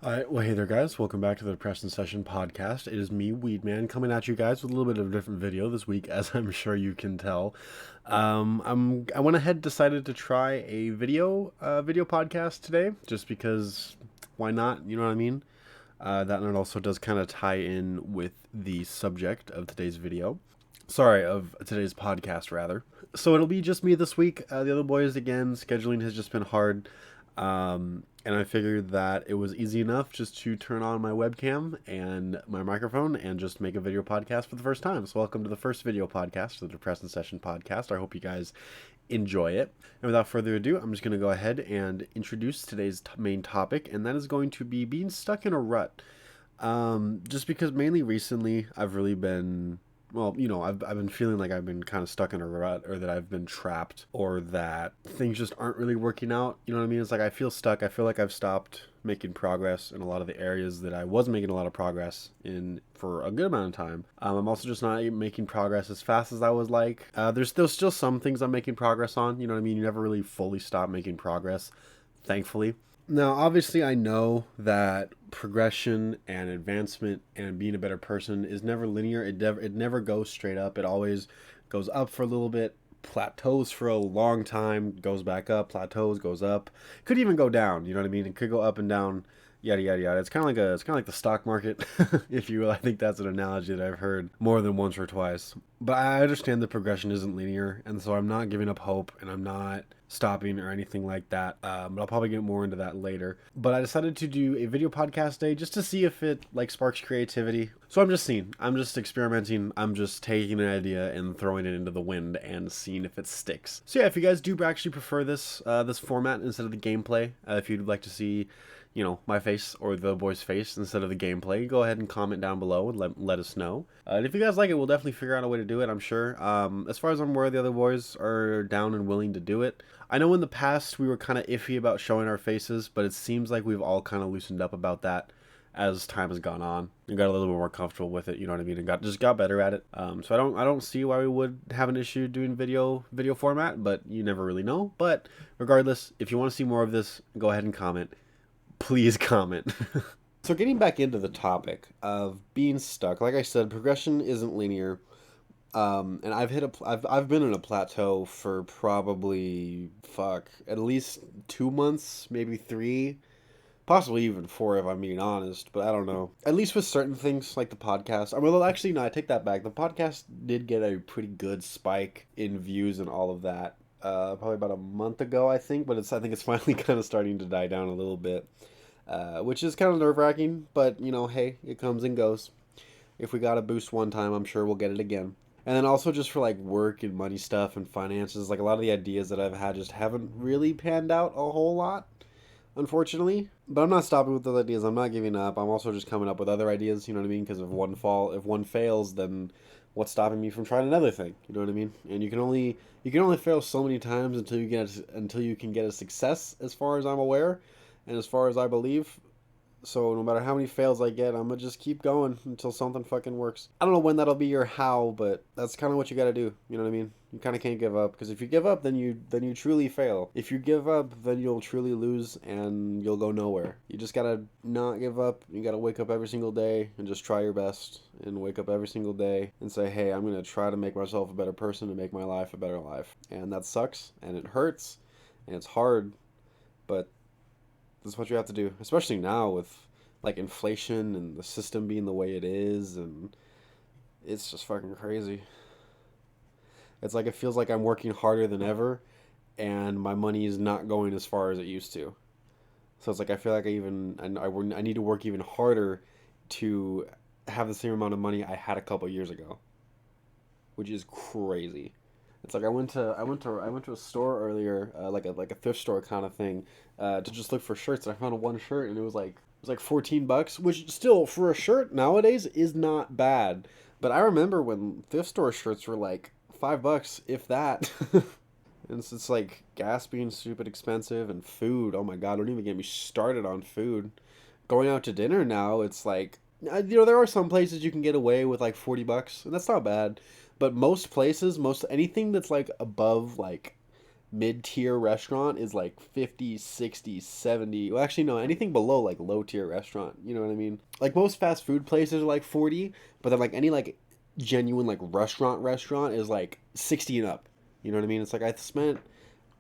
Alright, well, hey there, guys. Welcome back to the Depression Session podcast. It is me, Weedman, coming at you guys with a little bit of a different video this week, as I'm sure you can tell. I went ahead, decided to try a video podcast today, just because, why not? You know what I mean? That and it also does kind of tie in with the subject of today's video. Sorry, of today's podcast, rather. So it'll be just me this week. The other boys, again, scheduling has just been hard. And I figured that it was easy enough just to turn on my webcam and my microphone and just make a video podcast for the first time. So welcome to the first video podcast, the Depression Session podcast. I hope you guys enjoy it. And without further ado, I'm just going to go ahead and introduce today's main topic, and that is going to be being stuck in a rut. Just because mainly recently I've really been... Well, I've been feeling like I've been kind of stuck in a rut, or that I've been trapped, or that things just aren't really working out. You know what I mean? It's like I feel stuck. I feel like I've stopped making progress in a lot of the areas that I was making a lot of progress in for a good amount of time. I'm also just not making progress as fast as I was like. There's still some things I'm making progress on. You know what I mean? You never really fully stop making progress, thankfully. Now, obviously, I know that progression and advancement and being a better person is never linear. It never goes straight up. It always goes up for a little bit, plateaus for a long time, goes back up, plateaus, goes up. Could even go down. You know what I mean? It could go up and down, yada yada yada. It's kind of like the stock market, if you will. I think that's an analogy that I've heard more than once or twice. But I understand the progression isn't linear, and so I'm not giving up hope, and I'm not stopping or anything like that, but I'll probably get more into that later. But I decided to do a video podcast day just to see if it sparks creativity. So I'm just experimenting. I'm just taking an idea and throwing it into the wind and seeing if it sticks. So yeah, if you guys do actually prefer this format instead of the gameplay, if you'd like to see my face or the boy's face instead of the gameplay, go ahead and comment down below and let us know. And if you guys like it, we'll definitely figure out a way to do it, I'm sure. As far as I'm aware, the other boys are down and willing to do it. I know in the past we were kind of iffy about showing our faces, but it seems like we've all kind of loosened up about that as time has gone on. We got a little bit more comfortable with it, you know what I mean, and got better at it. So I don't see why we would have an issue doing video format, but you never really know. But regardless, if you want to see more of this, go ahead and comment. Please comment. So getting back into the topic of being stuck, like I said, progression isn't linear. And I've been in a plateau for probably at least 2 months, maybe 3, possibly even 4 if I'm being honest. But I don't know. At least with certain things like the podcast. I mean, well, actually, no, I take that back. The podcast did get a pretty good spike in views and all of that. Probably about a month ago, I think. But I think it's finally kind of starting to die down a little bit, which is kind of nerve-wracking. But hey, it comes and goes. If we got a boost one time, I'm sure we'll get it again. And then also just for work and money stuff and finances, a lot of the ideas that I've had just haven't really panned out a whole lot, unfortunately. But I'm not stopping with those ideas. I'm not giving up. I'm also just coming up with other ideas, you know what I mean? Because if one fails, then what's stopping me from trying another thing? You know what I mean? And you can only fail so many times until you can get a success, as far as I'm aware, and as far as I believe. So no matter how many fails I get, I'm gonna just keep going until something fucking works. I don't know when that'll be or how, but that's kind of what you gotta do. You know what I mean? You kind of can't give up, because if you give up, then you truly fail. If you give up, then you'll truly lose and you'll go nowhere. You just gotta not give up. You gotta wake up every single day and just try your best, and wake up every single day and say, hey, I'm gonna try to make myself a better person and make my life a better life. And that sucks and it hurts and it's hard, but that's what you have to do, especially now with inflation and the system being the way it is, and it's just fucking crazy. It's it feels like I'm working harder than ever, and my money is not going as far as it used to. So it's I feel like I need to work even harder to have the same amount of money I had a couple years ago, which is crazy. It's I went to a store earlier, like a thrift store kind of thing, to just look for shirts. And I found one shirt, and it was like $14, which still for a shirt nowadays is not bad. But I remember when thrift store shirts were $5, if that. And it's gas being stupid expensive, and food. Oh my god, don't even get me started on food. Going out to dinner now, it's there are some places you can get away with $40, and that's not bad. But most places, anything that's above mid-tier restaurant is like 50, 60, 70. Well, actually, no, anything below like low-tier restaurant. You know what I mean? Like most fast food places are like 40, but then like any like genuine like restaurant is like 60 and up. You know what I mean? It's like it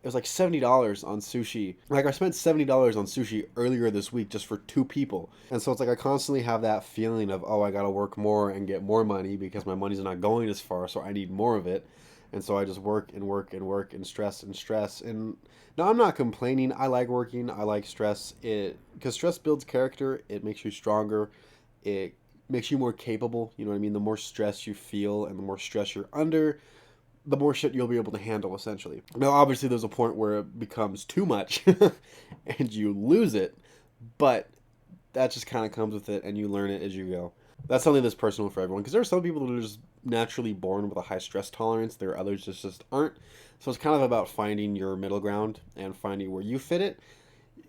was like $70 on sushi. Like I spent $70 on sushi earlier this week just for 2 people. And so it's like I constantly have that feeling of, oh, I gotta work more and get more money because my money's not going as far, so I need more of it. And so I just work and work and work and stress and stress. And no, I'm not complaining. I like working. I like stress. Because stress builds character. It makes you stronger. It makes you more capable. You know what I mean? The more stress you feel and the more stress you're under, the more shit you'll be able to handle, essentially. Now, obviously, there's a point where it becomes too much and you lose it, but that just kind of comes with it and you learn it as you go. That's something that's personal for everyone because there are some people that are just naturally born with a high stress tolerance. There are others that just aren't. So it's kind of about finding your middle ground and finding where you fit it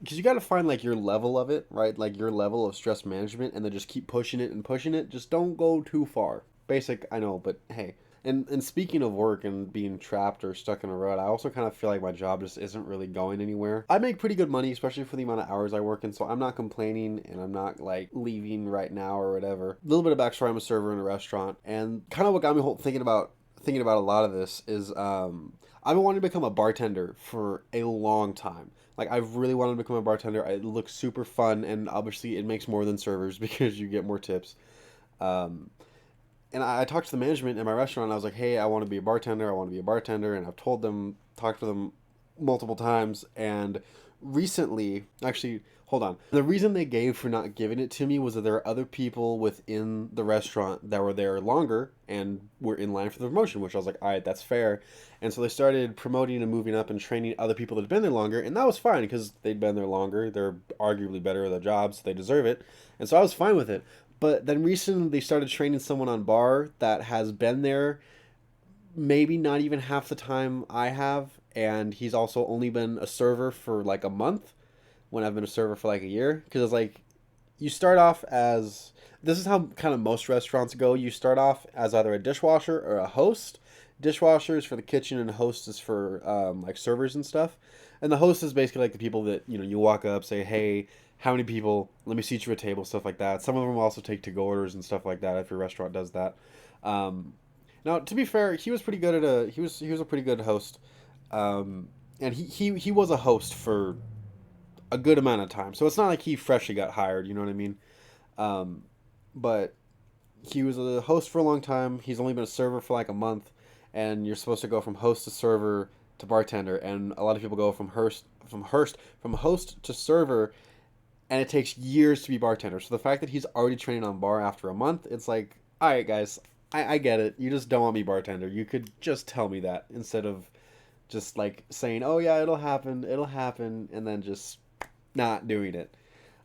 because you got to find like your level of it, right? Like your level of stress management, and then just keep pushing it and pushing it. Just don't go too far. Basic, I know, but hey. And speaking of work and being trapped or stuck in a rut, I also kind of feel like my job just isn't really going anywhere. I make pretty good money, especially for the amount of hours I work in, so I'm not complaining and I'm not like leaving right now or whatever. A little bit of backstory: I'm a server in a restaurant, and kind of what got me thinking about a lot of this is I've been wanting to become a bartender for a long time. Like I've really wanted to become a bartender. It looks super fun, and obviously it makes more than servers because you get more tips. Um, and I talked to the management in my restaurant. And I was like, "Hey, I want to be a bartender. I want to be a bartender." And I've told them, talked to them multiple times. And recently, actually, hold on. The reason they gave for not giving it to me was that there are other people within the restaurant that were there longer and were in line for the promotion. Which I was like, "All right, that's fair." And so they started promoting and moving up and training other people that had been there longer, and that was fine because they'd been there longer. They're arguably better at their jobs. So they deserve it, and so I was fine with it. But then recently they started training someone on bar that has been there maybe not even half the time I have, and he's also only been a server for like a month when I've been a server for like a year. Because it's like you start off as, this is how kind of most restaurants go. You start off as either a dishwasher or a host. Dishwasher is for the kitchen, and host is for like servers and stuff. And the host is basically like the people that you walk up, say, "Hey, how many people? Let me seat you at a table," stuff like that. Some of them will also take to-go orders and stuff like that if your restaurant does that. Um, Now, to be fair, he was pretty good at he was a pretty good host, and he was a host for a good amount of time. So it's not like he freshly got hired. You know what I mean? Um, but he was a host for a long time. He's only been a server for like a month, and you're supposed to go from host to server to bartender, and a lot of people go from host to server, and it takes years to be bartender. So the fact that he's already training on bar after a month, it's like, all right, guys, I get it. You just don't want me bartender. You could just tell me that instead of just like saying, "Oh yeah, it'll happen," and then just not doing it.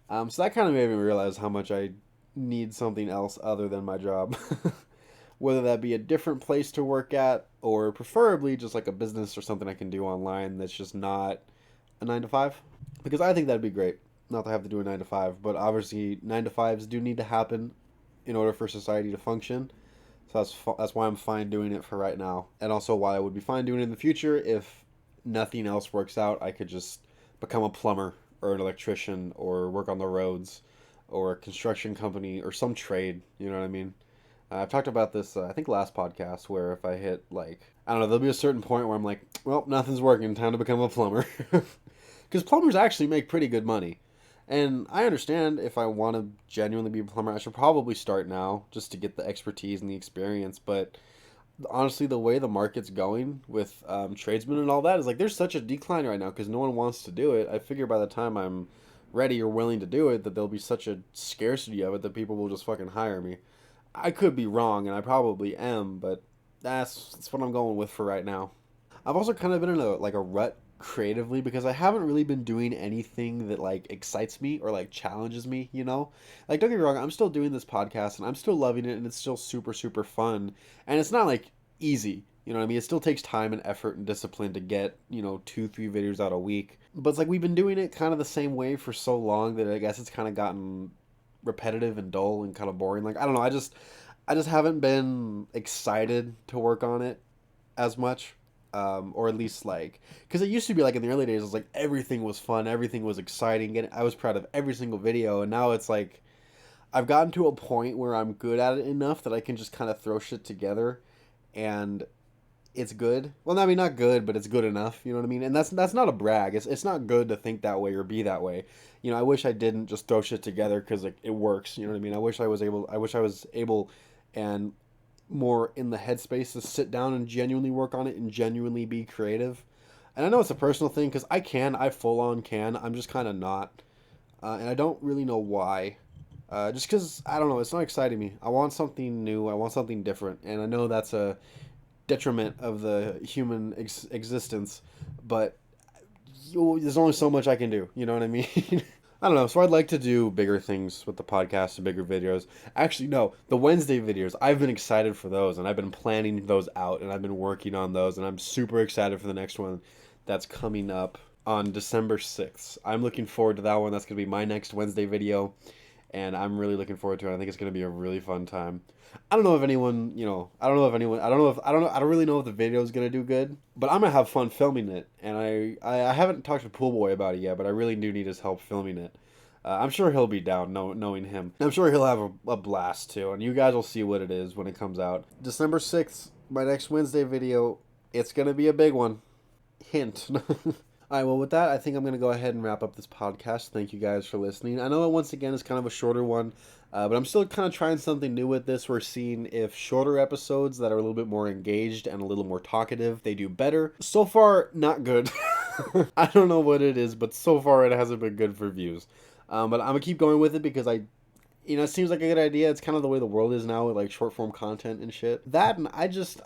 So that kind of made me realize how much I need something else other than my job. Whether that be a different place to work at, or preferably just like a business or something I can do online that's just not a 9 to 5. Because I think that'd be great. Not to have to do a 9 to 5, but obviously 9 to 5s do need to happen in order for society to function. So that's why I'm fine doing it for right now, and also why I would be fine doing it in the future if nothing else works out. I could just become a plumber or an electrician or work on the roads or a construction company or some trade. You know what I mean? I've talked about this, I think last podcast, where if I hit like, I don't know, there'll be a certain point where I'm like, well, nothing's working, time to become a plumber. Because plumbers actually make pretty good money. And I understand if I want to genuinely be a plumber, I should probably start now just to get the expertise and the experience. But honestly, the way the market's going with tradesmen and all that is like there's such a decline right now because no one wants to do it. I figure by the time I'm ready or willing to do it, that there'll be such a scarcity of it that people will just fucking hire me. I could be wrong, and I probably am, but that's what I'm going with for right now. I've also kind of been in a rut creatively because I haven't really been doing anything that like excites me or like challenges me, you know? Like don't get me wrong, I'm still doing this podcast and I'm still loving it and it's still super super fun. And it's not like easy, you know what I mean? It still takes time and effort and discipline to get, 2-3 videos out a week. But it's like we've been doing it kind of the same way for so long that I guess it's kind of gotten repetitive and dull and kind of boring. Like I don't know, I just haven't been excited to work on it as much. or at least like, because it used to be like in the early days, it was like everything was fun, everything was exciting, and I was proud of every single video. And now it's like I've gotten to a point where I'm good at it enough that I can just kind of throw shit together, and it's good. Well, I mean, not good, but it's good enough. You know what I mean? And that's not a brag. It's not good to think that way or be that way. You know, I wish I didn't just throw shit together because it works. You know what I mean? I wish I was able. I wish I was able, and more in the headspace to sit down and genuinely work on it and genuinely be creative. And I know it's a personal thing because I full on can. I'm just kind of not, and I don't really know why. Just because I don't know, it's not exciting me. I want something new. I want something different, and I know that's a detriment of the human existence, but there's only so much I can do. You know what I mean? I don't know. So I'd like to do bigger things with the podcast and bigger videos. Actually, no, the Wednesday videos, I've been excited for those, and I've been planning those out, and I've been working on those, and I'm super excited for the next one that's coming up on December 6th. I'm looking forward to that one. That's going to be my next Wednesday video, and I'm really looking forward to it. I think it's going to be a really fun time. I don't know if anyone, I don't really know if the video is going to do good, but I'm going to have fun filming it. And I haven't talked to Pool Boy about it yet, but I really do need his help filming it. I'm sure he'll be down, knowing him. I'm sure he'll have a blast too, and you guys will see what it is when it comes out. December 6th, my next Wednesday video, it's going to be a big one. Hint. All right, well, with that, I think I'm going to go ahead and wrap up this podcast. Thank you guys for listening. I know, once again, it's kind of a shorter one, but I'm still kind of trying something new with this. We're seeing if shorter episodes that are a little bit more engaged and a little more talkative, they do better. So far, not good. I don't know what it is, but so far it hasn't been good for views. But I'm going to keep going with it because it seems like a good idea. It's kind of the way the world is now with like short form content and shit. That, and I just,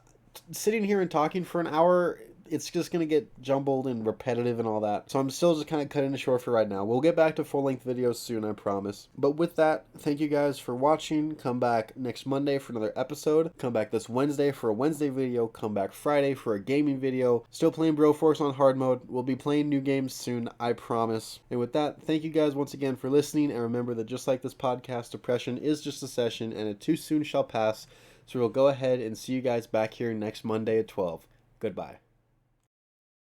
sitting here and talking for an hour, it's just going to get jumbled and repetitive and all that. So I'm still just kind of cutting it short for right now. We'll get back to full-length videos soon, I promise. But with that, thank you guys for watching. Come back next Monday for another episode. Come back this Wednesday for a Wednesday video. Come back Friday for a gaming video. Still playing Broforce on hard mode. We'll be playing new games soon, I promise. And with that, thank you guys once again for listening. And remember that just like this podcast, depression is just a session and it too soon shall pass. So we'll go ahead and see you guys back here next Monday at 12. Goodbye.